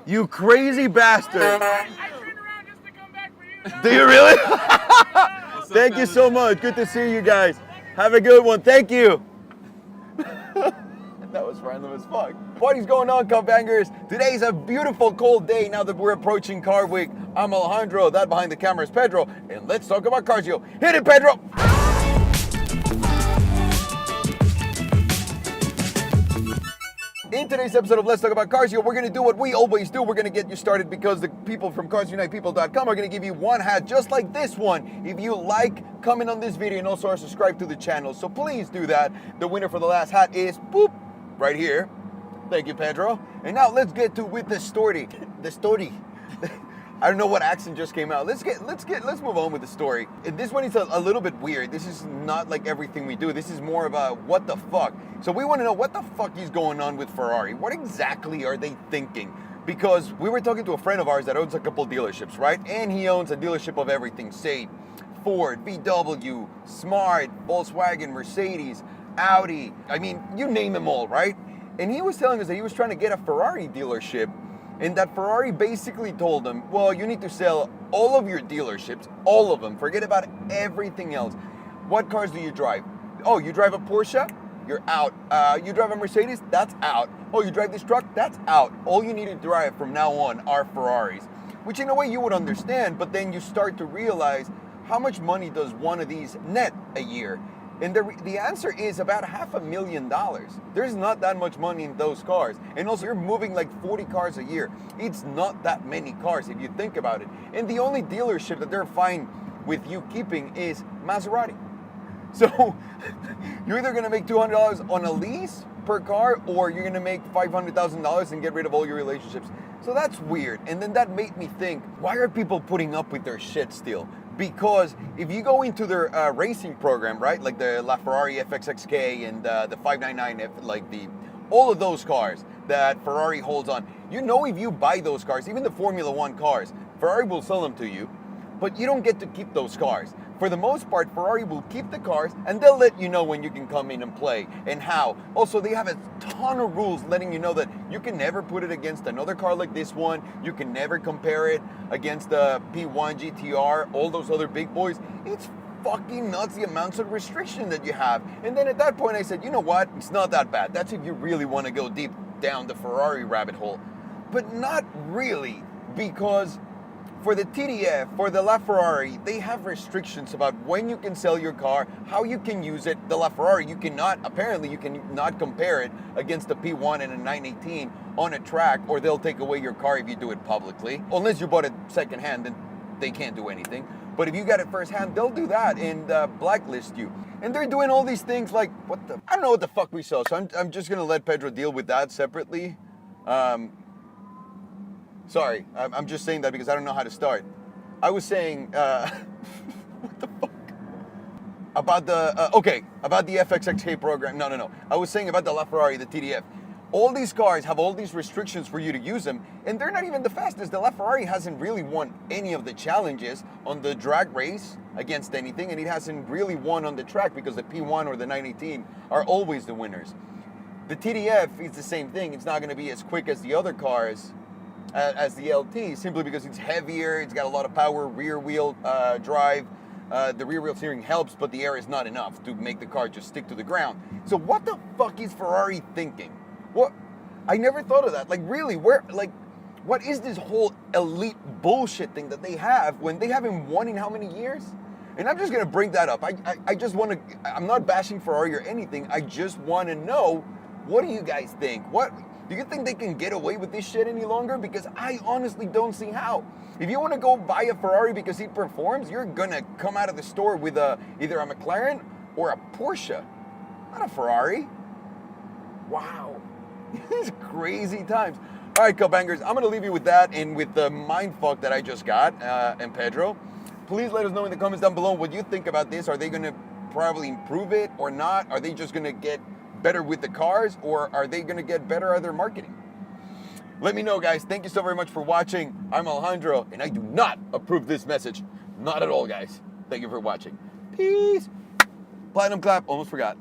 You crazy bastard. I turned around just to come back for you. Do you really? Thank you so much. Good to see you guys. Have a good one. Thank you. That was random as fuck. Party's going on, cup bangers. Today's a beautiful cold day now that we're approaching Car Week. I'm Alejandro, that behind the camera is Pedro, and let's talk about cars, yo. Hit it, Pedro! In today's episode of Let's Talk About Cars, we're going to do what we always do. We're going to get you started because the people from CarsUnitePeople.com are going to give you one hat just like this one. If you like, comment on this video and also are subscribed to the channel. So please do that. The winner for the last hat is, boop, right here. Thank you, Pedro. And now let's get to with the story. The story. I don't know what accent just came out. Let's move on with the story. And this one is a little bit weird. This is not like everything we do. This is more about what the fuck. So we want to know what the fuck is going on with Ferrari. What exactly are they thinking? Because we were talking to a friend of ours that owns a couple dealerships, right? And he owns a dealership of everything. Say Ford, VW, Smart, Volkswagen, Mercedes, Audi. I mean, you name them all, right? And he was telling us that he was trying to get a Ferrari dealership, and that Ferrari basically told him, well, you need to sell all of your dealerships, all of them. Forget about everything else. What cars do you drive? Oh, you drive a Porsche? You're out. You drive a Mercedes? That's out. Oh, you drive this truck? That's out. All you need to drive from now on are Ferraris. Which in a way you would understand, but then you start to realize how much money does one of these net a year? And the answer is about $500,000. There's not that much money in those cars. And also you're moving like 40 cars a year. It's not that many cars if you think about it. And the only dealership that they're fine with you keeping is Maserati. So you're either gonna make $200 on a lease per car, or you're gonna make $500,000 and get rid of all your relationships. So that's weird. And then that made me think, why are people putting up with their shit still? Because if you go into their racing program, right, like the LaFerrari FXXK and the 599F, like all of those cars that Ferrari holds on, you know, if you buy those cars, even the Formula One cars, Ferrari will sell them to you, but you don't get to keep those cars. For the most part, Ferrari will keep the cars and they'll let you know when you can come in and play and how. Also, they have a ton of rules letting you know that you can never put it against another car like this one. You can never compare it against the P1 GTR, all those other big boys. It's fucking nuts the amounts of restriction that you have. And then at that point I said, you know what? It's not that bad. That's if you really want to go deep down the Ferrari rabbit hole. But not really, because for the TDF, for the LaFerrari, they have restrictions about when you can sell your car, how you can use it. The LaFerrari, you cannot compare it against the P1 and a 918 on a track, or they'll take away your car if you do it publicly. Unless you bought it secondhand, then they can't do anything. But if you got it firsthand, they'll do that and blacklist you. And they're doing all these things like, I don't know what the fuck we saw, so I'm just gonna let Pedro deal with that separately. Sorry, I'm just saying that because I don't know how to start. I was saying, what the fuck? About the FXXK program. No. I was saying about the LaFerrari, the TDF. All these cars have all these restrictions for you to use them, and they're not even the fastest. The LaFerrari hasn't really won any of the challenges on the drag race against anything, and it hasn't really won on the track because the P1 or the 918 are always the winners. The TDF is the same thing. It's not going to be as quick as the other cars, as the LT, simply because it's heavier, it's got a lot of power, rear wheel drive. The rear wheel steering helps, but the air is not enough to make the car just stick to the ground. So what the fuck is Ferrari thinking? What? I never thought of that. Like, really, what is this whole elite bullshit thing that they have when they haven't won in how many years? And I'm just gonna bring that up. I just wanna, I'm not bashing Ferrari or anything, I just wanna know, what do you guys think? Do you think they can get away with this shit any longer? Because I honestly don't see how. If you want to go buy a Ferrari because it performs, you're gonna come out of the store with either a McLaren or a Porsche, not a Ferrari. Wow, these crazy times. All right, co-bangers, I'm gonna leave you with that and with the mind fuck that I just got, and Pedro. Please let us know in the comments down below what you think about this. Are they gonna probably improve it or not? Are they just gonna get better with the cars, or are they going to get better at their marketing? Let me know, guys. Thank you so very much for watching. I'm Alejandro, and I do not approve this message. Not at all, guys. Thank you for watching. Peace. Platinum clap. Almost forgot.